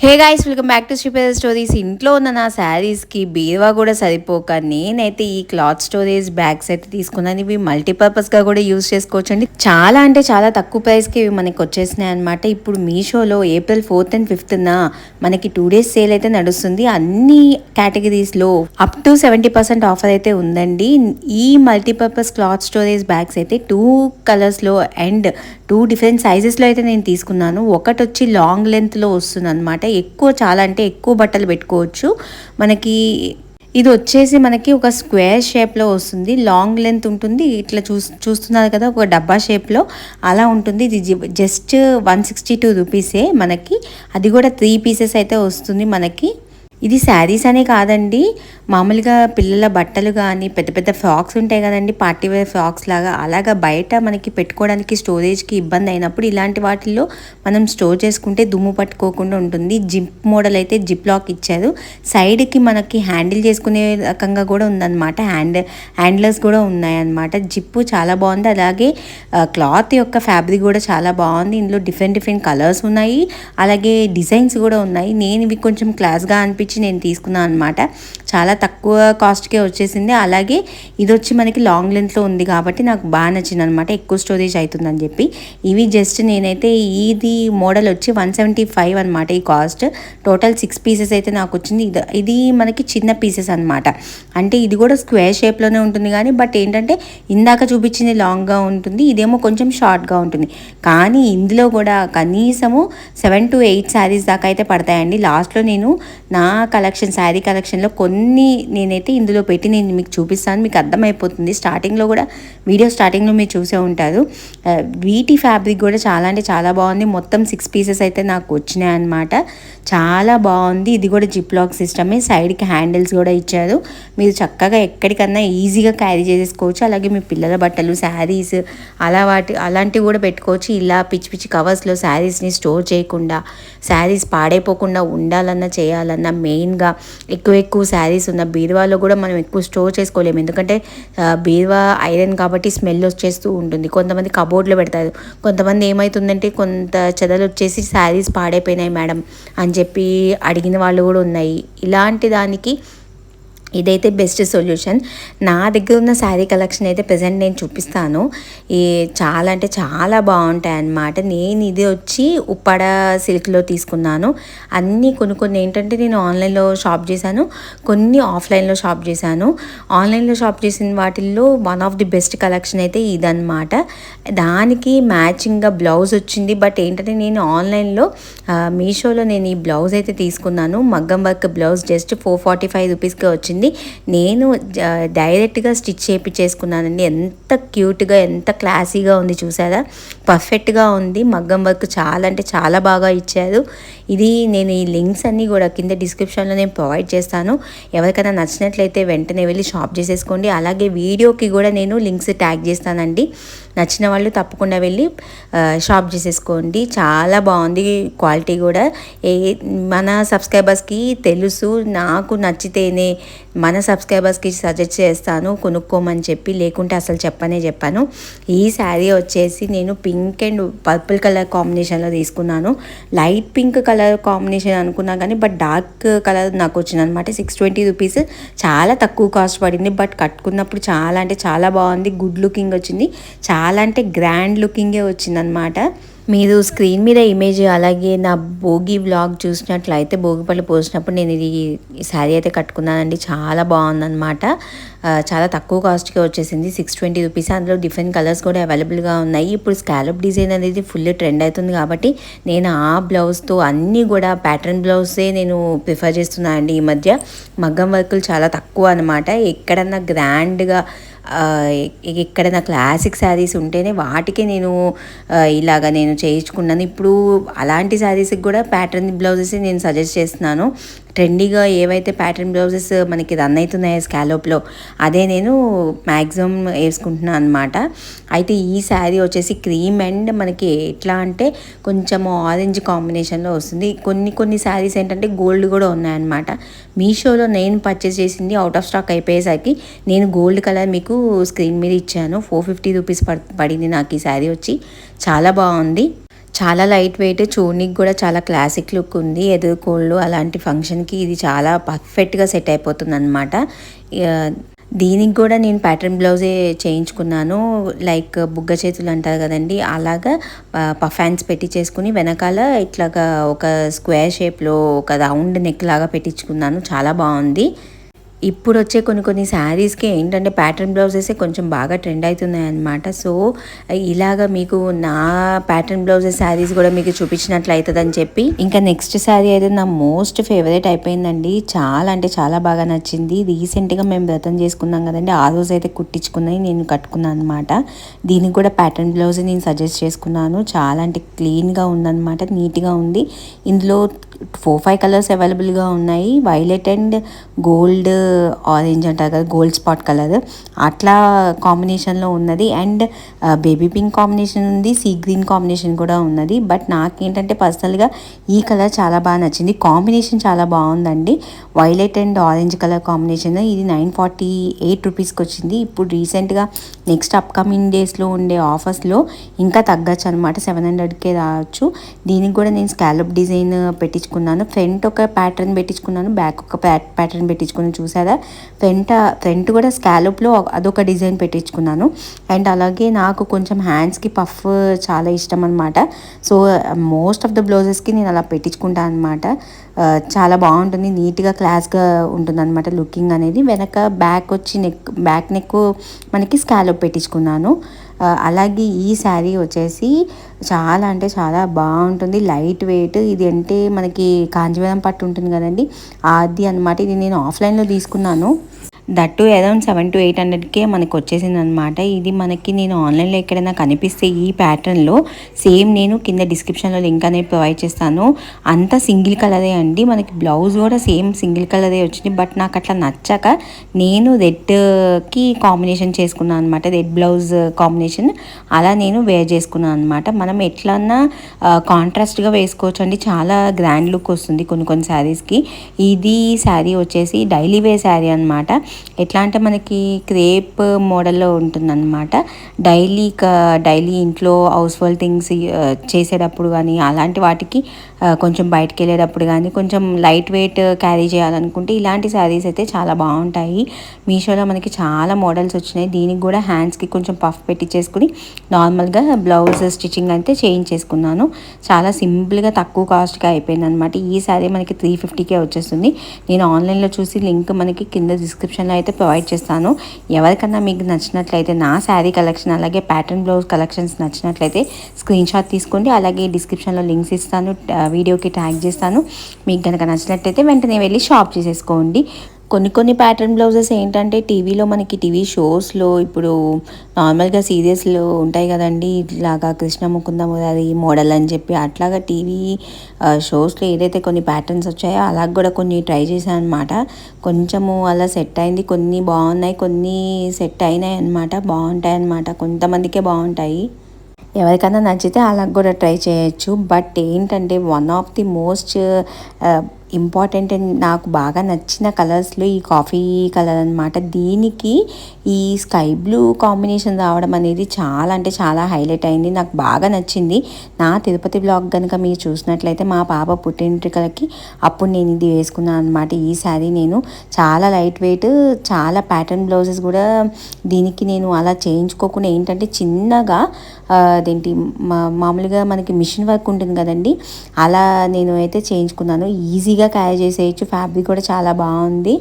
Hey guys, welcome back to శ్రీపేద stories. ఇంట్లో ఉన్న నా శారీస్కి బీరువా కూడా సరిపోక నేనైతే ఈ క్లాత్ స్టోరేజ్ బ్యాగ్స్ అయితే తీసుకున్నాను. ఇవి మల్టీపర్పస్గా కూడా యూజ్ చేసుకోవచ్చండి. చాలా అంటే చాలా తక్కువ ప్రైస్కి ఇవి మనకి వచ్చేసినాయి అనమాట. ఇప్పుడు మీషోలో April 4th and 5th మనకి 2 days సేల్ అయితే నడుస్తుంది. అన్ని కేటగిరీస్లో అప్ టు 70% ఆఫర్ అయితే ఉందండి. ఈ మల్టీపర్పస్ క్లాత్ స్టోరేజ్ బ్యాగ్స్ అయితే 2 కలర్స్లో అండ్ 2 డిఫరెంట్ సైజెస్లో అయితే నేను తీసుకున్నాను. ఒకటి వచ్చి లాంగ్ లెంత్లో వస్తుంది అనమాట. ఎక్కువ చాలా అంటే ఎక్కువ బట్టలు పెట్టుకోవచ్చు. మనకి ఇది వచ్చేసి మనకి ఒక స్క్వేర్ షేప్లో వస్తుంది. లాంగ్ లెంత్ ఉంటుంది. ఇట్లా చూస్తున్నారు కదా, ఒక డబ్బా షేప్లో అలా ఉంటుంది. ఇది జస్ట్ 162 రూపీసే మనకి. అది కూడా 3 పీసెస్ అయితే వస్తుంది మనకి. ఇది శారీస్ అనే కాదండి, మామూలుగా పిల్లల బట్టలు కానీ పెద్ద పెద్ద ఫ్రాక్స్ ఉంటాయి కదండి, పార్టీ వేర్ ఫ్రాక్స్ లాగా, అలాగా బయట మనకి పెట్టుకోవడానికి స్టోరేజ్కి ఇబ్బంది అయినప్పుడు ఇలాంటి వాటిల్లో మనం స్టోర్ చేసుకుంటే దుమ్ము పట్టుకోకుండా ఉంటుంది. జిప్ మోడల్ అయితే జిప్ లాక్ ఇచ్చారు. సైడ్కి మనకి హ్యాండిల్ చేసుకునే రకంగా కూడా ఉందన్నమాట. హ్యాండ్లర్స్ కూడా ఉన్నాయన్నమాట. జిప్పు చాలా బాగుంది. అలాగే క్లాత్ యొక్క ఫ్యాబ్రిక్ కూడా చాలా బాగుంది. ఇందులో డిఫరెంట్ డిఫరెంట్ కలర్స్ ఉన్నాయి, అలాగే డిజైన్స్ కూడా ఉన్నాయి. నేను ఇవి కొంచెం క్లాస్గా అనిపించి నేను తీసుకున్నాను అనమాట. చాలా తక్కువ కాస్ట్కే వచ్చేసింది. అలాగే ఇది వచ్చి మనకి లాంగ్ లెంత్లో ఉంది కాబట్టి నాకు బాగా నచ్చింది అనమాట. ఎక్కువ స్టోరేజ్ అవుతుందని చెప్పి ఇవి జస్ట్ నేనైతే ఇది మోడల్ వచ్చి 175 అనమాట. ఈ కాస్ట్ టోటల్ 6 పీసెస్ అయితే నాకు వచ్చింది. ఇది మనకి చిన్న పీసెస్ అనమాట. అంటే ఇది కూడా స్క్వేర్ షేప్లోనే ఉంటుంది కానీ బట్ ఏంటంటే ఇందాక చూపించింది లాంగ్గా ఉంటుంది, ఇదేమో కొంచెం షార్ట్గా ఉంటుంది. కానీ ఇందులో కూడా కనీసము 7 to 8 శారీస్ దాకా అయితే పడతాయండి. లాస్ట్లో నేను నా కలెక్షన్ శారీ కలెక్షన్లో కొన్ని నేనైతే ఇందులో పెట్టి నేను మీకు చూపిస్తాను, మీకు అర్థమైపోతుంది. స్టార్టింగ్లో కూడా వీడియో స్టార్టింగ్లో మీరు చూసే ఉంటారు. వీటి ఫ్యాబ్రిక్ కూడా చాలా అంటే చాలా బాగుంది. మొత్తం 6 పీసెస్ అయితే నాకు వచ్చినాయి అనమాట. చాలా బాగుంది. ఇది కూడా జిప్ లాక్ సిస్టమే. సైడ్కి హ్యాండిల్స్ కూడా ఇచ్చారు. మీరు చక్కగా ఎక్కడికన్నా ఈజీగా క్యారీ చేసేసుకోవచ్చు. అలాగే మీ పిల్లల బట్టలు, శారీస్ అలాంటివి కూడా పెట్టుకోవచ్చు. ఇలా పిచ్చి పిచ్చి కవర్స్లో శారీస్ని స్టోర్ చేయకుండా, శారీస్ పాడైపోకుండా ఉండాలన్నా చేయాలన్నా మెయిన్గా ఎక్కువ శారీస్ ఉన్న బీరువాలో కూడా మనం ఎక్కువ స్టోర్ చేసుకోలేము. ఎందుకంటే బీరువా ఐరన్ కాబట్టి స్మెల్ వచ్చేస్తూ ఉంటుంది. కొంతమంది కబోర్డ్లో పెడతారు. కొంతమంది ఏమవుతుందంటే కొంత చెదలు వచ్చేసి శారీస్ పాడైపోయినాయి మేడం అని చెప్పి అడిగిన వాళ్ళు కూడా ఉన్నాయి. ఇలాంటి దానికి ఇదైతే బెస్ట్ సొల్యూషన్. నా దగ్గర ఉన్న శారీ కలెక్షన్ అయితే ప్రజెంట్ నేను చూపిస్తాను. ఈ చాలా అంటే చాలా బాగుంటాయి అన్నమాట. నేను ఇది వచ్చి ఉప్పాడ సిల్క్లో తీసుకున్నాను. అన్నీ కొన్ని ఏంటంటే నేను ఆన్లైన్లో షాప్ చేశాను, కొన్ని ఆఫ్లైన్లో షాప్ చేశాను. ఆన్లైన్లో షాప్ చేసిన వాటిల్లో one of the best collection అయితే ఇదన్నమాట. దానికి మ్యాచింగ్గా బ్లౌజ్ వచ్చింది. బట్ ఏంటంటే నేను ఆన్లైన్లో మీషోలో నేను ఈ బ్లౌజ్ అయితే తీసుకున్నాను. మగ్గం వర్క్ బ్లౌజ్ జస్ట్ 445 రూపీస్కే వచ్చింది. నేను డైరెక్ట్గా స్టిచ్ చేయించేసుకున్నానండి. ఎంత క్యూట్గా, ఎంత క్లాసీగా ఉంది చూసారా, పర్ఫెక్ట్గా ఉంది. మగ్గం వర్క్ చాలా అంటే చాలా బాగా ఇచ్చారు. ఇది నేను ఈ లింక్స్ అన్నీ కూడా కింద డిస్క్రిప్షన్లో నేను ప్రొవైడ్ చేస్తాను. ఎవరికైనా నచ్చినట్లయితే వెంటనే వెళ్ళి షాప్ చేసేసుకోండి. అలాగే వీడియోకి కూడా నేను లింక్స్ ట్యాగ్ చేస్తానండి. నచ్చిన వాళ్ళు తప్పకుండా వెళ్ళి షాప్ చేసేసుకోండి. చాలా బాగుంది క్వాలిటీ కూడా. మన సబ్స్క్రైబర్స్కి తెలుసు, నాకు నచ్చితేనే మన సబ్స్క్రైబర్స్కి సజెస్ట్ చేస్తాను కొనుక్కోమని చెప్పి, లేకుంటే అసలు చెప్పాను. ఈ శారీ వచ్చేసి నేను పింక్ అండ్ పర్పుల్ కలర్ కాంబినేషన్లో తీసుకున్నాను. లైట్ పింక్ కలర్ కాంబినేషన్ అనుకున్నా కానీ బట్ డార్క్ కలర్ నాకు వచ్చింది అనమాట. 620 రూపీస్, చాలా తక్కువ కాస్ట్ పడింది. బట్ కట్టుకున్నప్పుడు చాలా అంటే చాలా బాగుంది. గుడ్ లుకింగ్ వచ్చింది. చాలా అంటే గ్రాండ్ లుకింగే వచ్చిందనమాట. మీరు స్క్రీన్ మీద ఇమేజ్ అలాగే నా భోగి వ్లాగ్ చూసినట్లయితే, భోగిపళ్ళు పోసినప్పుడు నేను ఇది శారీ అయితే కట్టుకున్నానండి. చాలా బాగుందన్నమాట. చాలా తక్కువ కాస్ట్కే వచ్చేసింది, 620 రూపీస్. అందులో డిఫరెంట్ కలర్స్ కూడా అవైలబుల్గా ఉన్నాయి. ఇప్పుడు స్కాలప్ డిజైన్ అనేది ఫుల్ ట్రెండ్ అవుతుంది కాబట్టి నేను ఆ బ్లౌజ్తో అన్నీ కూడా ప్యాటర్న్ బ్లౌజే నేను ప్రిఫర్ చేస్తున్నానండి. ఈ మధ్య మగ్గం వర్కులు చాలా తక్కువ అనమాట. ఎక్కడన్నా గ్రాండ్గా ఎక్కడైనా క్లాసిక్ శారీస్ ఉంటేనే వాటికి నేను ఇలాగ నేను చేయించుకున్నాను. ఇప్పుడు అలాంటి శారీస్కి కూడా ప్యాటర్న్ బ్లౌజెస్ నేను సజెస్ట్ చేస్తున్నాను. ట్రెండీగా ఏవైతే ప్యాటర్న్ బ్లౌజెస్ మనకి రన్ అవుతున్నాయో స్కాలోప్లో, అదే నేను మ్యాక్సిమం వేసుకుంటున్నాను అనమాట. అయితే ఈ శారీ వచ్చేసి క్రీమ్ అండ్ మనకి ఎట్లా అంటే కొంచెం ఆరెంజ్ కాంబినేషన్లో వస్తుంది. కొన్ని శారీస్ ఏంటంటే గోల్డ్ కూడా ఉన్నాయన్నమాట. మీషోలో నేను పర్చేస్ చేసింది అవుట్ ఆఫ్ స్టాక్ అయిపోయేసరికి నేను గోల్డ్ కలర్ మీకు స్క్రీన్ మీద ఇచ్చాను. 450 రూపీస్ పడింది నాకు ఈ శారీ వచ్చి. చాలా బాగుంది. చాలా లైట్ వెయిట్, చూడనీకి కూడా చాలా క్లాసిక్ లుక్ ఉంది. ఎదురుకోళ్ళు అలాంటి ఫంక్షన్కి ఇది చాలా పర్ఫెక్ట్గా సెట్ అయిపోతుంది అనమాట. దీనికి కూడా నేను ప్యాటర్న్ బ్లౌజే చేయించుకున్నాను. లైక్ బుగ్గ చేతులు అంటారు కదండి, అలాగా పఫ్ హ్యాండ్స్ పెట్టి చేసుకుని వెనకాల ఇట్లాగా ఒక స్క్వేర్ షేప్లో ఒక రౌండ్ నెక్ లాగా పెట్టించుకున్నాను. చాలా బాగుంది. ఇప్పుడు వచ్చే కొన్ని కొన్ని శారీస్కి ఏంటంటే ప్యాటర్న్ బ్లౌజెసే కొంచెం బాగా ట్రెండ్ అవుతున్నాయి అన్నమాట. సో ఇలాగ మీకు నా ప్యాటర్న్ బ్లౌజెస్ శారీస్ కూడా మీకు చూపించినట్లు అవుతుందని చెప్పి ఇంకా నెక్స్ట్ శారీ అయితే నా మోస్ట్ ఫేవరెట్ అయిపోయిందండి. చాలా అంటే చాలా బాగా నచ్చింది. రీసెంట్గా మేము వ్రతం చేసుకున్నాం కదండి, ఆ రోజు అయితే కుట్టించుకున్నాయి నేను కట్టుకున్నాను అనమాట. దీనికి కూడా ప్యాటర్న్ బ్లౌజ్ నేను సజెస్ట్ చేసుకున్నాను. చాలా అంటే క్లీన్గా ఉందన్నమాట, నీట్గా ఉంది. ఇందులో 4-5 కలర్స్ అవైలబుల్గా ఉన్నాయి. వైలెట్ అండ్ గోల్డ్ ఆరెంజ్ అంటారు కదా, గోల్డ్ స్పాట్ కలర్ అట్లా కాంబినేషన్లో ఉన్నది. అండ్ బేబీ పింక్ కాంబినేషన్ ఉంది, సీ గ్రీన్ కాంబినేషన్ కూడా ఉన్నది. బట్ నాకేంటంటే పర్సనల్గా ఈ కలర్ చాలా బాగా నచ్చింది. కాంబినేషన్ చాలా బాగుందండి. Violet and orange colour combination. ఇది 948 రూపీస్కి వచ్చింది. ఇప్పుడు రీసెంట్గా నెక్స్ట్ అప్కమింగ్ డేస్లో ఉండే ఆఫర్స్లో ఇంకా తగ్గచ్చు అనమాట. 700కే రావచ్చు. దీనికి కూడా నేను స్కాలప్ డిజైన్ పెట్టించుకున్నాను. ఫ్రంట్ ఒక ప్యాటర్న్ పెట్టించుకున్నాను, బ్యాక్ ఒక ప్యాటర్న్ పెట్టించుకుని చూసారా. ఫ్రంట్ కూడా స్కాలప్లో అదొక డిజైన్ పెట్టించుకున్నాను. అండ్ అలాగే నాకు కొంచెం హ్యాండ్స్కి పఫ్ చాలా ఇష్టం అనమాట. సో మోస్ట్ ఆఫ్ ద బ్లౌజెస్కి నేను అలా పెట్టించుకుంటాను అనమాట. చాలా బాగుంటుంది, నీట్గా క్లాస్గా ఉంటుంది అనమాట లుకింగ్ అనేది. వెనక బ్యాక్ నెక్ మనకి స్కాలప్ పెట్టించుకున్నాను. అలాగే ఈ శారీ వచ్చేసి చాలా అంటే చాలా బాగుంటుంది, లైట్ వెయిట్. ఇది అంటే మనకి కాంజీవరం పట్టు ఉంటుంది కదండి, అది అనమాట. ఇది నేను ఆఫ్లైన్లో తీసుకున్నాను. దట్టు అరౌండ్ 700 to 800కే మనకు వచ్చేసింది అనమాట. ఇది మనకి నేను ఆన్లైన్లో ఎక్కడైనా కనిపిస్తే ఈ ప్యాటర్న్లో సేమ్ నేను కింద డిస్క్రిప్షన్లో లింక్ అనేది ప్రొవైడ్ చేస్తాను. అంతా సింగిల్ కలరే అండి. మనకి బ్లౌజ్ కూడా సేమ్ సింగిల్ కలరే వచ్చింది. బట్ నాకు అట్లా నచ్చక నేను రెడ్కి కాంబినేషన్ చేసుకున్నాను అనమాట. రెడ్ బ్లౌజ్ కాంబినేషన్ అలా నేను వేర్ చేసుకున్నాను అనమాట. మనం ఎట్లన్నా కాంట్రాస్ట్గా వేసుకోవచ్చు అండి, చాలా గ్రాండ్ లుక్ వస్తుంది కొన్ని కొన్ని శారీస్కి. ఇది శారీ వచ్చేసి డైలీ వేర్ శారీ అనమాట. ఎట్లా అంటే మనకి క్రేప్ మోడల్లో ఉంటుందన్నమాట. డైలీ ఇంట్లో హౌస్ హోల్డ్ థింగ్స్ చేసేటప్పుడు కానీ అలాంటి వాటికి కొంచెం బయటకు వెళ్ళేటప్పుడు కానీ కొంచెం లైట్ వెయిట్ క్యారీ చేయాలనుకుంటే ఇలాంటి శారీస్ అయితే చాలా బాగుంటాయి. మీషోలో మనకి చాలా మోడల్స్ వచ్చినాయి. దీనికి కూడా హ్యాండ్స్కి కొంచెం పఫ్ పెట్టించేసుకుని నార్మల్గా బ్లౌజ్ స్టిచ్చింగ్ అయితే చేయించేసుకున్నాను. చాలా సింపుల్గా తక్కువ కాస్ట్గా అయిపోయింది అనమాట. ఈ శారీ మనకి 350కే వచ్చేస్తుంది. నేను ఆన్లైన్లో చూసి లింక్ మనకి కింద డిస్క్రిప్షన్లో అయితే ప్రొవైడ్ చేస్తాను. ఎవరికన్నా మీకు నచ్చినట్లయితే నా శారీ కలెక్షన్ అలాగే ప్యాటర్న్ బ్లౌజ్ కలెక్షన్స్ నచ్చినట్లయితే స్క్రీన్ షాట్ తీసుకోండి. అలాగే డిస్క్రిప్షన్లో లింక్స్ ఇస్తాను, వీడియోకి ట్యాగ్ చేస్తాను. మీకు కనుక నచ్చినట్లయితే వెంటనే వెళ్ళి షాప్ చేసేసుకోండి. కొన్ని ప్యాటర్న్ బ్లౌజెస్ ఏంటంటే టీవీ షోస్లో ఇప్పుడు నార్మల్గా సీరియల్స్లో ఉంటాయి కదండి, ఇట్లాగా కృష్ణ ముకుంద మురారి మోడల్ అని చెప్పి అట్లాగా టీవీ షోస్లో ఏదైతే కొన్ని ప్యాటర్న్స్ వచ్చాయో అలా కూడా కొన్ని ట్రై చేశాను అనమాట. కొంచెము అలా సెట్ అయింది, కొన్ని బాగున్నాయి, కొన్ని సెట్ అయినాయి అనమాట. బాగుంటాయి అనమాట, కొంతమందికే బాగుంటాయి. ఎవరికైనా నచ్చితే అలా కూడా ట్రై చేయొచ్చు. బట్ ఏంటంటే one of the most important and నాకు బాగా నచ్చిన కలర్స్లో ఈ కాఫీ కలర్ అనమాట. దీనికి ఈ స్కై బ్లూ కాంబినేషన్ రావడం అనేది చాలా అంటే చాలా హైలైట్ అయింది, నాకు బాగా నచ్చింది. నా తిరుపతి బ్లాగ్ కనుక మీరు చూసినట్లయితే మా పాప పుట్టింటికలకి అప్పుడు నేను ఇది వేసుకున్నాను అనమాట. ఈ శారీ నేను చాలా లైట్ వెయిట్, చాలా ప్యాటర్న్ బ్లౌజెస్ కూడా దీనికి నేను అలా చేయించుకోకుండా ఏంటంటే చిన్నగా అదేంటి మామూలుగా మనకి మిషన్ వర్క్ ఉంటుంది కదండి, అలా నేను అయితే చేయించుకున్నాను. ఈజీగా క్యారీ చేసేయచ్చు, ఫ్యాబ్రిక్ కూడా చాలా బాగుంది.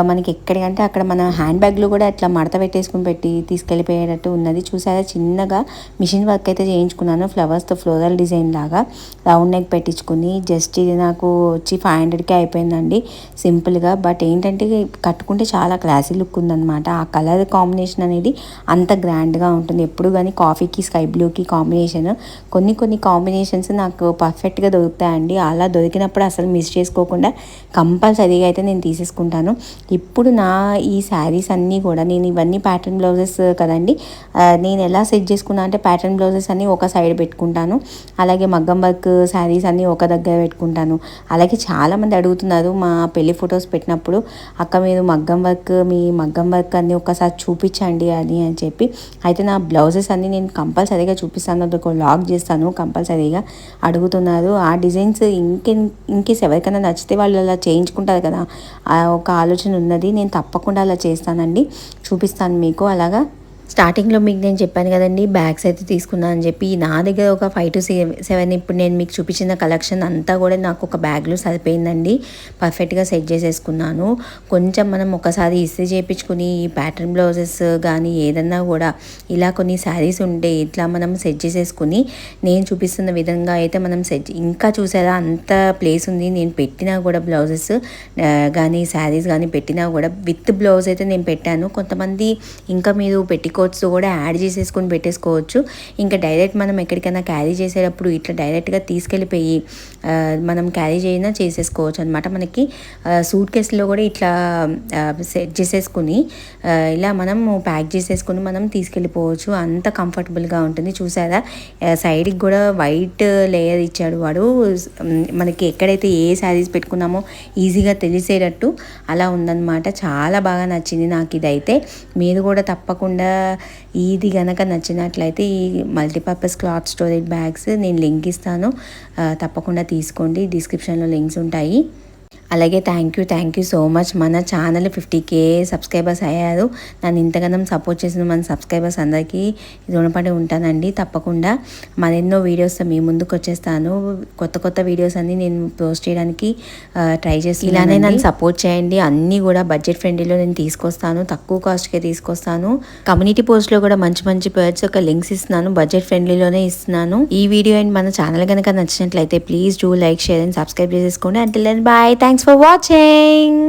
మనకి ఎక్కడికంటే అక్కడ మన హ్యాండ్ బ్యాగ్లో కూడా అట్లా మడత పెట్టేసుకుని తీసుకెళ్ళిపోయేటట్టు ఉన్నది. చూసారా, చిన్నగా మిషన్ వర్క్ అయితే చేయించుకున్నాను, ఫ్లవర్స్తో ఫ్లోరల్ డిజైన్ లాగా రౌండ్ నెక్ పెట్టించుకుని. జస్ట్ ఇది నాకు వచ్చి 500కే అయిపోయిందండి సింపుల్గా. బట్ ఏంటంటే కట్టుకుంటే చాలా క్లాసీ లుక్ ఉందన్నమాట. ఆ కలర్ కాంబినేషన్ అనేది అంత గ్రాండ్గా ఉంటుంది ఎప్పుడు కానీ. కాఫీకి స్కై బ్లూకి కాంబినేషన్ కొన్ని కాంబినేషన్స్ నాకు పర్ఫెక్ట్గా దొరుకుతాయండి. అలా దొరికినప్పుడు అసలు మిస్ చేసుకో తీసుకోకుండా కంపల్సరీగా అయితే నేను తీసేసుకుంటాను. ఇప్పుడు ఈ శారీస్ అన్నీ కూడా నేను ఇవన్నీ ప్యాటర్న్ బ్లౌజెస్ కదండి, నేను ఎలా సెట్ చేసుకున్నా అంటే ప్యాటర్న్ బ్లౌజెస్ అన్నీ ఒక సైడ్ పెట్టుకుంటాను, అలాగే మగ్గం వర్క్ శారీస్ అన్నీ ఒక దగ్గర పెట్టుకుంటాను. అలాగే చాలామంది అడుగుతున్నారు మా పెళ్లి ఫొటోస్ పెట్టినప్పుడు, అక్క మీరు మీ మగ్గం వర్క్ అన్నీ ఒకసారి చూపించండి అని చెప్పి. అయితే నా బ్లౌజెస్ అన్నీ నేను కంపల్సరీగా చూపిస్తాను, ఒక లాగ్ చేస్తాను. కంపల్సరీగా అడుగుతున్నారు. ఆ డిజైన్స్ ఇంకేస్ ఎవరికైనా నచ్చితే వాళ్ళు అలా చేయించుకుంటారు కదా, ఒక ఆలోచన ఉన్నది. నేను తప్పకుండా అలా చేస్తానండి, చూపిస్తాను మీకు. అలాగా స్టార్టింగ్లో మీకు నేను చెప్పాను కదండి, బ్యాగ్స్ అయితే తీసుకున్నాను అని చెప్పి. నా దగ్గర ఒక 5 to 7 ఇప్పుడు నేను మీకు చూపించిన కలెక్షన్ అంతా కూడా నాకు ఒక బ్యాగ్లో సరిపోయిందండి. పర్ఫెక్ట్గా సెట్ చేసేసుకున్నాను. కొంచెం మనం ఒకసారి ఇస్త్రీ చేయించుకుని ఈ ప్యాటర్న్ బ్లౌజెస్ కానీ ఏదన్నా కూడా ఇలా కొన్ని శారీస్ ఉంటే ఇట్లా మనం సెట్ చేసేసుకుని నేను చూపిస్తున్న విధంగా అయితే మనం ఇంకా చూసారా అంత ప్లేస్ ఉంది. నేను పెట్టినా కూడా బ్లౌజెస్ కానీ శారీస్ కానీ పెట్టినా కూడా విత్ బ్లౌజ్ అయితే నేను పెట్టాను. కొంతమంది ఇంకా మీరు పెట్టుకోవచ్చు కూడా యాడ్ చేసేసుకొని పెట్టేసుకోవచ్చు. ఇంకా డైరెక్ట్ మనం ఎక్కడికైనా క్యారీ చేసేటప్పుడు ఇట్లా డైరెక్ట్గా తీసుకెళ్ళిపోయి మనం క్యారీ చేయనా చేసేసుకోవచ్చు అనమాట. మనకి సూట్ కేసులో కూడా ఇట్లా సెట్ చేసేసుకుని ఇలా మనం ప్యాక్ చేసేసుకుని మనం తీసుకెళ్ళిపోవచ్చు. అంత కంఫర్టబుల్గా ఉంటుంది. చూసారా సైడ్కి కూడా వైట్ లేయర్ ఇచ్చాడు వాడు, మనకి ఎక్కడైతే ఏ శారీస్ పెట్టుకున్నామో ఈజీగా తెలిసేటట్టు అలా ఉందన్నమాట. చాలా బాగా నచ్చింది నాకు ఇదైతే. మీరు కూడా తప్పకుండా ఇది కనుక నచ్చినట్లయితే ఈ మల్టీపర్పస్ క్లాత్ స్టోరేజ్ బ్యాగ్స్ నేను లింక్ ఇస్తాను, తప్పకుండా తీసుకోండి. డిస్క్రిప్షన్లో లింక్స్ ఉంటాయి. అలాగే థ్యాంక్ యూ సో మచ్. మన ఛానల్ 50K సబ్స్క్రైబర్స్ అయ్యారు. నన్ను ఇంతగానం సపోర్ట్ చేసిన మన సబ్స్క్రైబర్స్ అందరికీ రుణపడి ఉంటానండి. తప్పకుండా మరెన్నో వీడియోస్తో మీ ముందుకు వచ్చేస్తాను. కొత్త వీడియోస్ అన్నీ నేను పోస్ట్ చేయడానికి ట్రై చేస్తాను. ఇలానే నన్ను సపోర్ట్ చేయండి. అన్నీ కూడా బడ్జెట్ ఫ్రెండ్లీలో నేను తీసుకొస్తాను, తక్కువ కాస్ట్కే తీసుకొస్తాను. కమ్యూనిటీ పోస్ట్లో కూడా మంచి పేర్స్ ఒక లింక్స్ ఇస్తున్నాను, బడ్జెట్ ఫ్రెండ్లీలోనే ఇస్తున్నాను. ఈ వీడియో అండ్ మన ఛానల్ కనుక నచ్చినట్లయితే please do like, share and subscribe చేసేసుకోండి. Until then bye. Thanks for watching.